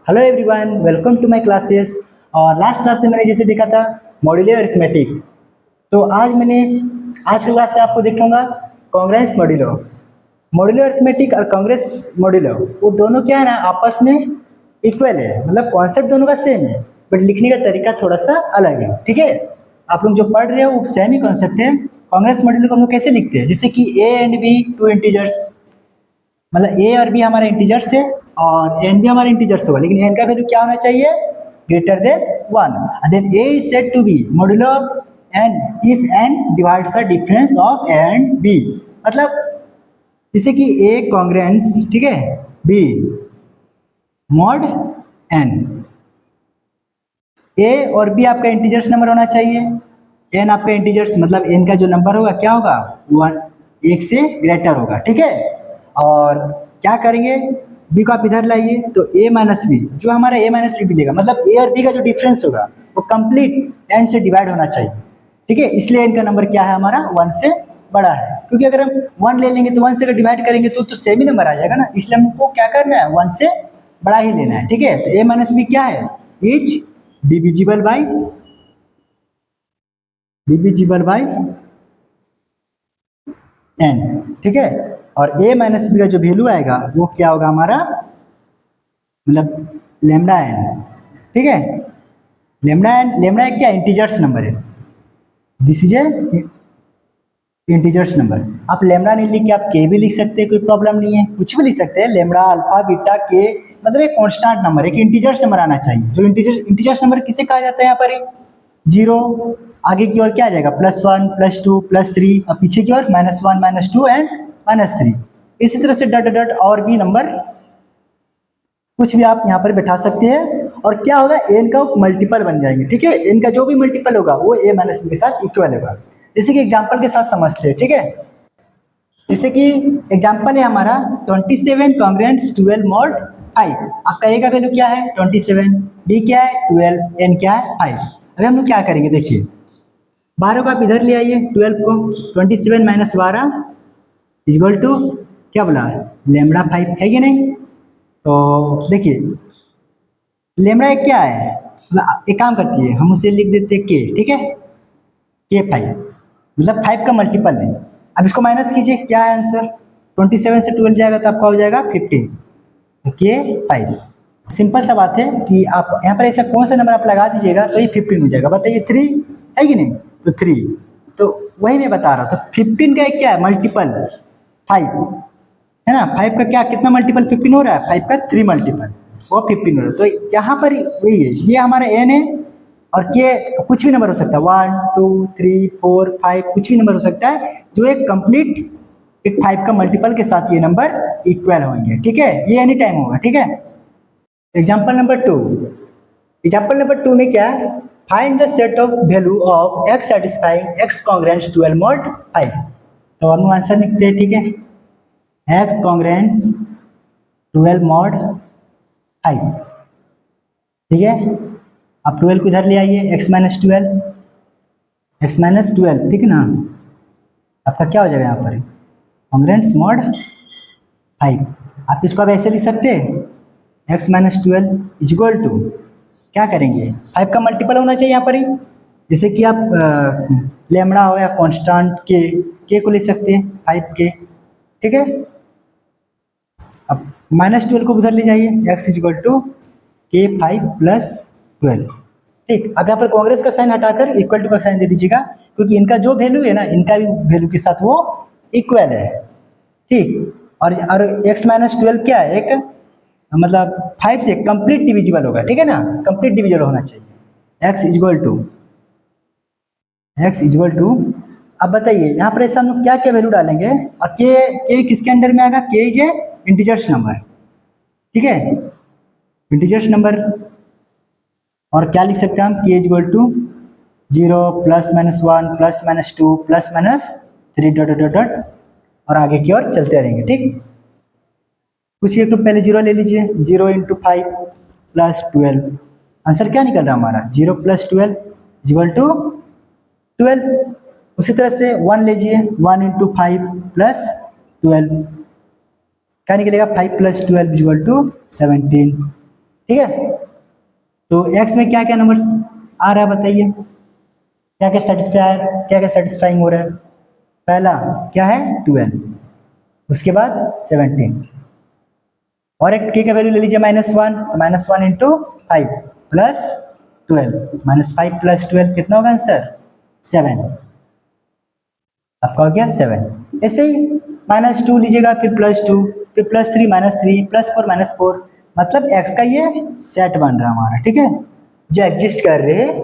Hello everyone, welcome to my classes. और last class से मैंने जैसे देखा था मॉड्यूलर अरिथमेटिक, तो आज की क्लास में आपको दिखाऊंगा कांग्रेंस मॉड्यूलो। मॉड्यूलर अरिथमेटिक और कांग्रेस मॉड्यूलो वो दोनों क्या है ना, आपस में इक्वल है, मतलब कॉन्सेप्ट दोनों का सेम है, बट लिखने का तरीका थोड़ा सा अलग है। ठीक है, आप लोग जो पढ़ रहे हो वो सेम ही कॉन्सेप्ट है। कांग्रेस मॉड्यूलो को हम लोग कैसे लिखते हैं, जैसे कि A and B two integers, मतलब ए और बी हमारा इंटीजर्स है और एन भी हमारा इंटीजर्स होगा, लेकिन एन का वैल्यू क्या होना चाहिए, greater than 1। Then A is said to be modulo n if n divides the difference of A and B. मतलब जैसे कि ए कॉन्ग्रेंस, ठीक है, बी मॉड एन। ए और बी आपका इंटीजर्स नंबर होना चाहिए, एन आपका इंटीजर्स मतलब एन का जो नंबर होगा क्या होगा, 1, एक से ग्रेटर होगा। ठीक है, और क्या करेंगे, बी को आप इधर लाइए तो ए माइनस बी, जो हमारा ए माइनस बी मिलेगा, मतलब ए और बी का जो डिफरेंस होगा वो कंप्लीट एन से डिवाइड होना चाहिए। ठीक है, इसलिए एन का नंबर क्या है हमारा, 1 से बड़ा है, क्योंकि अगर हम 1 ले लेंगे तो 1 से अगर डिवाइड करेंगे तो सेम ही नंबर आ जाएगा ना, इसलिए हमको क्या करना है, 1 से बड़ा ही लेना है। ठीक है, तो ए माइनस बी क्या है, इज डिविजिबल बाई एन। ठीक है, और a माइनस बी का जो वैल्यू आएगा वो क्या होगा हमारा, मतलब लेमडा एन। ठीक है, लेमडा एक क्या इंटीजर्स नंबर है, this is a integers number. आप लेमडा नहीं लिख के आप के भी लिख सकते हैं, कोई प्रॉब्लम नहीं है, कुछ भी लिख सकते हैं, लेमडा अल्फा बीटा के, मतलब एक कांस्टेंट नंबर, एक इंटीजर्स नंबर आना चाहिए। जो इंटीजर्स नंबर किसे कहा जाता है, यहाँ पर जीरो, आगे की ओर क्या आ जाएगा, +1 +2 +3, और पीछे की ओर -1 -2 एंड -3। इसी तरह से डट डट और भी नंबर कुछ भी आप यहाँ पर बैठा सकते हैं, और क्या होगा, एन का मल्टीपल बन जाएंगे। ठीक है, एन का जो भी मल्टीपल होगा वो ए माइनस बी के साथ इक्वल होगा। जैसे कि एग्जाम्पल के साथ समझते हैं। ठीक है, जैसे कि एग्जाम्पल है हमारा 27 कॉन्ग्रेंट्स 12 मॉड 5। आपका ए का वैल्यू क्या है 27, बी क्या है 12, एन क्या है 5। अभी हम लोग क्या करेंगे, देखिए 12 को आप इधर ले आइए, 12 को 27 माइनस 12 इक्वल टू क्या बोला, लेमडा 5 है कि नहीं। तो देखिए लेमडा एक क्या है, मतलब एक काम करती है, हम उसे लिख देते हैं के। ठीक है, के 5 मतलब 5 का मल्टीपल है। अब इसको माइनस कीजिए, क्या है आंसर, 27 से 12 जाएगा तो आपका हो जाएगा 15, तो के 5। सिंपल सा बात है कि आप यहाँ पर ऐसा कौन सा नंबर आप लगा दीजिएगा तो ये 15 हो जाएगा। बताइए 3 है कि नहीं, तो 3, तो वही मैं बता रहा हूँ। तो 15 का एक क्या है मल्टीपल 5 है ना, 5 का क्या कितना मल्टीपल 15 हो रहा है, 5 का 3 मल्टीपल वो 15 हो रहा है। तो यहाँ पर वही है, ये हमारा एन है, और के कुछ भी नंबर हो सकता है, 1 2 3 4 5, कुछ भी नंबर हो सकता है, जो एक कंप्लीट एक 5 का मल्टीपल के साथ ये नंबर इक्वल होंगे। ठीक है, ये एनी टाइम होगा। ठीक है, एग्जाम्पल नंबर 2, एग्जाम्पल नंबर 2 में क्या है, find the set of value of x satisfying x congruence 12 mod 5। तो हम आंसर लिखते हैं। ठीक है, x कॉन्ग्रेंस 12 मॉड 5। ठीक है, आप 12 को इधर ले आइए, x माइनस 12, ठीक है ना, आपका क्या हो जाएगा यहाँ पर कॉन्ग्रेंस मॉड 5। आप इसको अब ऐसे लिख सकते हैं, x माइनस 12 इक्वल टू क्या करेंगे, 5 का मल्टीपल होना चाहिए यहाँ पर ही, जैसे कि आप लेमड़ा हो या कांस्टेंट के को लिख सकते हैं 5 के। ठीक है, अब -12 को उधर ले जाइए, x इक्वल टू के 5 + 12। ठीक, अब यहाँ पर कांग्रेस का साइन हटाकर इक्वल टू का साइन दे दीजिएगा, क्योंकि इनका जो वैल्यू है ना, इनका भी वैल्यू के साथ वो इक्वल है। ठीक, और x माइनस 12 क्या है, एक मतलब 5 से कंप्लीट डिविजिबल होगा। ठीक है ना, कंप्लीट डिविजिबल होना चाहिए। x इक्वल टू अब बताइए यहाँ पर ऐसा हम लोग क्या क्या वैल्यू डालेंगे, और के किसके अंडर में आएगा, के इज इंटीजर्स नंबर। ठीक है, इंटीजर्स नंबर, और क्या लिख सकते हैं हम, k equal to 0 +-1 +-2 +-3 dot dot dot, और आगे की ओर चलते रहेंगे। ठीक, कुछ एक तो पहले 0 ले लीजिए, 0 × 5 + 12, आंसर क्या निकल रहा है हमारा, 0 + 12 इक्वल टू 12। उसी तरह से 1 लीजिए, 1 × 5 + 12, क्या निकलेगा, 5 + 12 इक्वल टू 17। ठीक है। तो x में क्या क्या नंबर आ रहा है बताइए, क्या क्या सेटिस्फायर, क्या क्या सेटिस्फाइंग हो रहा है। पहला क्या है 12, उसके बाद 17, और एक k का वैल्यू ले लीजिए -1, तो -1 इंटू 5 प्लस 12, -5 प्लस 12 कितना होगा आंसर 7, आपका हो गया 7। ऐसे ही -2 लीजिएगा, फिर +2, फिर +3 -3 +4 -4, मतलब x का ये सेट बन रहा है हमारा, ठीक है, जो एग्जिस्ट कर रहे हैं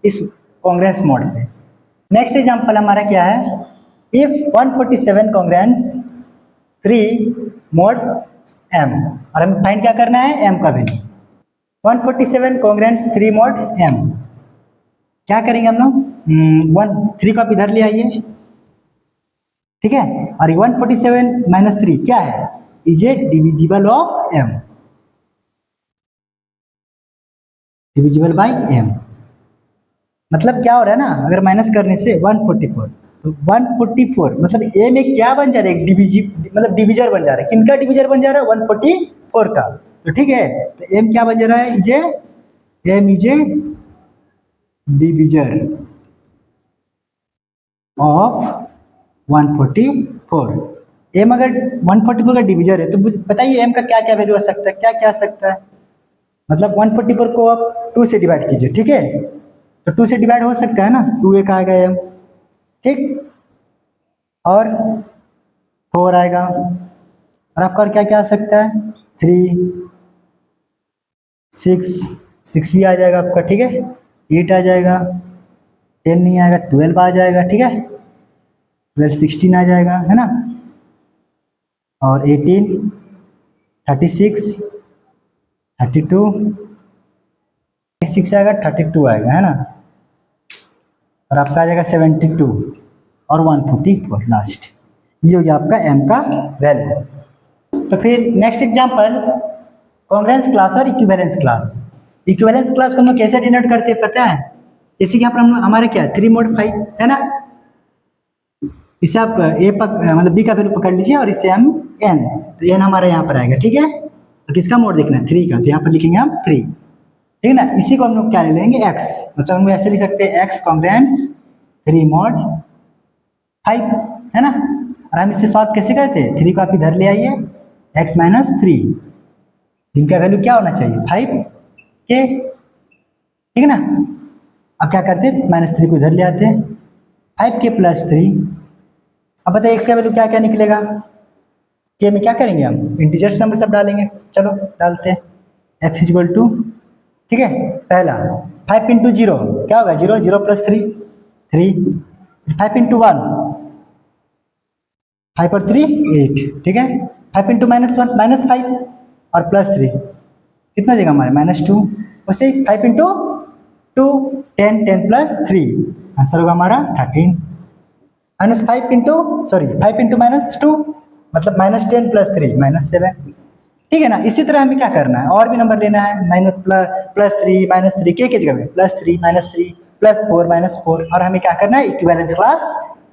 इस कॉन्ग्रेंस मोड पे। नेक्स्ट एग्जांपल हमारा क्या है, इफ 147 कॉन्ग्रेंस 3 मोड m, और हमें फाइंड क्या करना है m का वैल्यू। 147 कॉन्ग्रेंस 3 मोड m, क्या करेंगे हम लोग, 3 को आप इधर ले आइए, ठीक है, और 147 -3 क्या है, is a divisible of m, divisible by m। मतलब क्या हो रहा है ना, अगर माइनस करने से 144, तो 144 मतलब a में क्या बन जा रहा है, मतलब डिविजर बन जा रहा है, किनका डिविजर बन जा रहा है 144 का, तो ठीक है, तो m क्या बन जा रहा है, m is a divisor of 144। m अगर 144 का डिविजर है तो बताइए m का क्या क्या वैल्यू आ सकता है, क्या क्या आ सकता है, मतलब 144 को आप 2 से डिवाइड कीजिए, ठीक है, तो 2 से डिवाइड हो सकता है ना, 2 एक आएगा m, ठीक, और 4 आएगा, और आपका और क्या क्या आ सकता है 3, 6 भी आ जाएगा आपका, ठीक है, 8 आ जाएगा, 10 नहीं आएगा, 12 आ जाएगा, ठीक है, 12 16 आ जाएगा, है ना, और 18 36 32 6 आएगा, 32 आएगा, है ना, और आपका आ जाएगा 72 और 144 लास्ट, ये हो गया आपका m का वैल्यू। तो फिर नेक्स्ट एग्जांपल, कॉन्ग्रेंस क्लास और इक्विवेलेंस क्लास। इक्विवेलेंस क्लास को हम लोग कैसे डिनोट करते हैं पता है, जैसे कि हम हमारे क्या 3 mod 5 है ना, इसे आप मतलब b का वैल्यू पकड़ लीजिए और इसे हम n, तो n हमारा यहाँ पर आएगा, ठीक है, तो किसका मोड देखना है 3 का, तो यहाँ पर लिखेंगे हम 3, ठीक है ना, इसी को हम लोग क्या ले लेंगे x, मतलब हम ऐसे लिख सकते हैं x कॉन्ग्रेंस 3 mod 5, है ना, और हम इसे सॉल्व कैसे करते हैं, 3 को आप इधर ले आइए, x -3, इनका वैल्यू क्या होना चाहिए 5 के, ठीक है ना, अब क्या करते हैं -3 को इधर ले आते हैं, 5 के +3, अब बताइए x का वैल्यू क्या क्या निकलेगा, के में क्या करेंगे हम इंटीजर्स नंबर सब डालेंगे, चलो डालते हैं, x = ठीक है, पहला 5 × 0 क्या होगा 0, 0 + 3 3, 5 × 1 5 और 3 8, ठीक है, 5 × -1 -5 और +3 कितना देगा हमारे -2, उसे 5 × 2 10 10 + 3 आंसर होगा हमारा 13, -5 × 2 मतलब -10 + 3 -7, ठीक है ना। इसी तरह हमें क्या करना है, और भी नंबर लेना है, +3 -3 के जगह में +3 -3 +4 -4, और हमें क्या करना है इक्विवेलेंस क्लास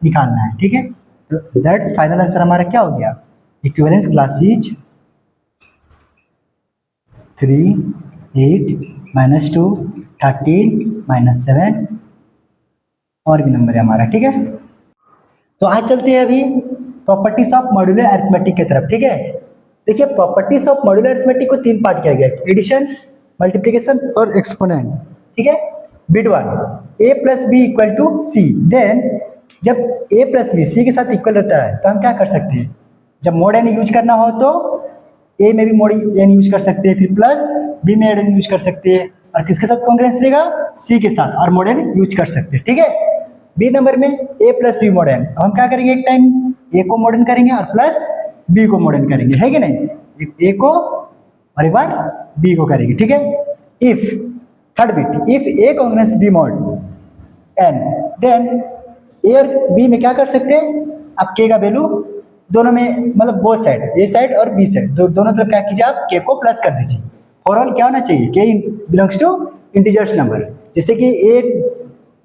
निकालना है, ठीक है, तो दैट्स फाइनल आंसर हमारा क्या हो गया, इक्विवेलेंस क्लास इज 3 8 -2 13 -7, और भी नंबर है हमारा, ठीक है। तो आज चलते हैं अभी प्रॉपर्टीज ऑफ मॉड्यूलर अरिथमेटिक की तरफ, ठीक है। देखिए प्रॉपर्टीज ऑफ मॉड्यूलर अरिथमेटिक को 3 पार्ट किया गया है, एडिशन, मल्टीप्लिकेशन और एक्सपोनेंट, ठीक है। Bit 1 a + b = c, then जब a + b c के साथ इक्वल रहता है तो हम क्या कर सकते हैं, जब मोड n यूज करना हो तो a में भी मोड n यूज कर सकते हैं, फिर प्लस b में n यूज कर सकते हैं, और किसके साथ कॉन्ग्रेंस लेगा c के साथ, और मोड n यूज कर सकते हैं, ठीक है। b नंबर में a + b mod n, अब हम क्या करेंगे, एक टाइम a को mod n करेंगे और प्लस b को mod n करेंगे, है कि नहीं, a को और एक बार b को करेंगे, ठीक है। If third bit, if a congruence b mod n, then a और b में क्या कर सकते हैं, आप k का वैल्यू दोनों में मतलब बोथ साइड, a साइड और b साइड, दोनों तरफ क्या कीजिए आप k को प्लस कर दीजिए, फॉर ऑल क्या होना चाहिए, k belongs to integers number, जैसे कि a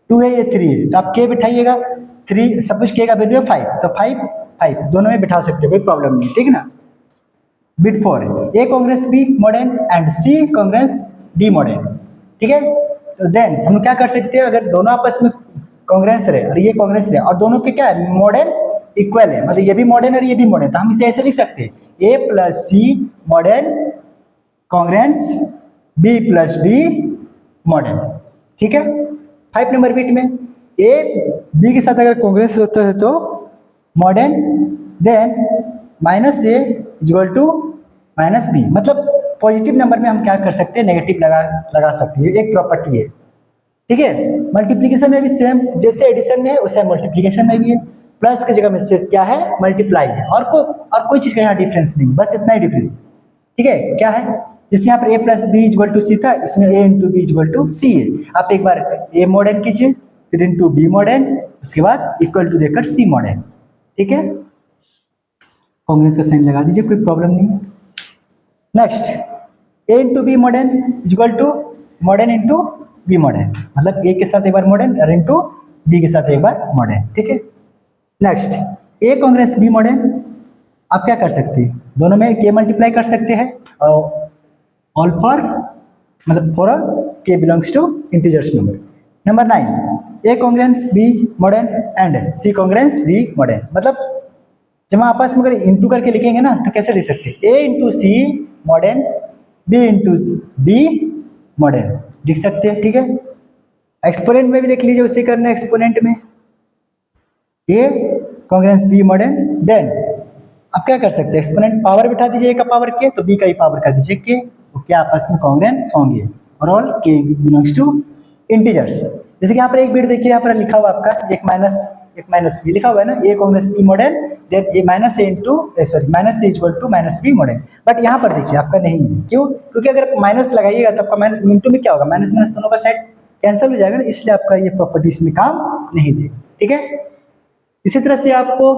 2 है, ये 3 है, तो आप k बिठाइएगा, 3 सपोज k का वैल्यू है 5, तो 5 5 दोनों में बिठा सकते हो, कोई प्रॉब्लम नहीं, ठीक है ना। Bit for A Congress B mod n and C congruence D mod n, ठीक है। तो देन हम क्या कर सकते हैं, अगर दोनों आपस में कांग्रेस रहे और ये कांग्रेस रहे और दोनों के क्या है मॉडर्न इक्वल है, मतलब ये भी मॉडर्न और ये भी मॉडर्न, तो हम इसे ऐसे लिख सकते हैं A plus C mod n congruent B plus D mod n, ठीक है। 5 नंबर बिट में ए बी के साथ अगर कांग्रेस रहता है तो mod n, then minus A equal to minus B, मतलब पॉजिटिव नंबर में हम क्या कर सकते हैं नेगेटिव लगा सकते हैं, एक प्रॉपर्टी है, ठीक है। मल्टीप्लिकेशन में भी सेम जैसे एडिशन में है वैसे मल्टीप्लिकेशन में भी है, प्लस की जगह में सिर्फ क्या है मल्टीप्लाई है, और कोई चीज का यहाँ डिफरेंस नहीं, बस इतना ही डिफरेंस, ठीक है। क्या है, जैसे यहाँ पर ए प्लस बी इक्वल टू सी था, इसमें ए इंटू बी इक्वल टू सी है। आप एक बार ए मॉडर्न कीजिए, फिर इंटू बी मॉडर्न, उसके बाद इक्वल टू देकर सी मॉडर्न, ठीक है। कांग्रेस का साइन लगा दीजिए, कोई प्रॉब्लम नहीं है। Next A into B mod n equal to mod n into B mod n, मतलब ए के साथ एक बार मॉडर्न और इंटू बी के साथ एक बार मॉडर्न, ठीक है। Next A Congress B mod n, आप क्या कर सकते हैं, दोनों में के मल्टीप्लाई कर सकते हैं, और ऑल फॉर मतलब फॉर ऑल के belongs to integers number. Number 9 a Congress B mod n and C congruence D mod n, मतलब जब हम आपस में अगर इंटू करके लिखेंगे ना तो कैसे लिख सकते हैं, A into C mod n B into B mod n लिख सकते हैं, ठीक है। एक्सपोनेंट में भी देख लीजिए, उसे करना है एक्सपोनेंट में ए कांग्रेस बी मॉडर्न, देन आप क्या कर सकते हैं एक्सपोनेंट पावर बिठा दीजिए, ए का पावर के तो बी का ही पावर कर दीजिए के, तो क्या आपस में कांग्रेंस होंगे, और ऑल के बिलोंग्स टू इंटीजर्स। जैसे कि यहाँ पर एक बिट देखिए, यहाँ पर लिखा हुआ आपका एक माइनस बी लिखा हुआ है ना, A Congress B mod n then A minus A into sorry minus A equal to minus B mod n, but यहाँ पर देखिए आपका नहीं है, क्यों, क्योंकि अगर माइनस लगाइएगा तो आपका माइनस इंटू में क्या होगा, माइनस माइनस दोनों का साइड कैंसिल हो जाएगा ना, इसलिए आपका ये प्रॉपर्टी इसमें काम नहीं दे, ठीक है। इसी तरह से आपको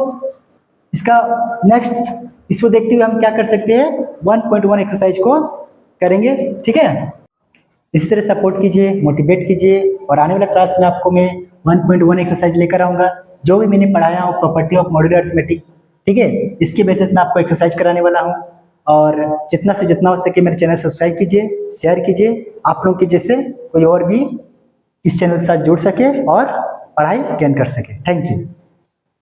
इसका नेक्स्ट इसको देखते हुए हम क्या कर सकते हैं 1.1 एक्सरसाइज को करेंगे, ठीक है। इसी तरह सपोर्ट कीजिए, मोटिवेट कीजिए, और आने वाला क्लास में आपको मैं 1.1 एक्सरसाइज लेकर आऊँगा, जो भी मैंने पढ़ाया हो प्रॉपर्टी ऑफ मॉड्यूलर अरिथमेटिक, ठीक है, इसके बेसिस में आपको एक्सरसाइज कराने वाला हूँ। और जितना से जितना हो सके मेरे चैनल सब्सक्राइब कीजिए, शेयर कीजिए, आप लोगों की जैसे कोई और भी इस चैनल के साथ जुड़ सके और पढ़ाई गेन कर सके। Thank you.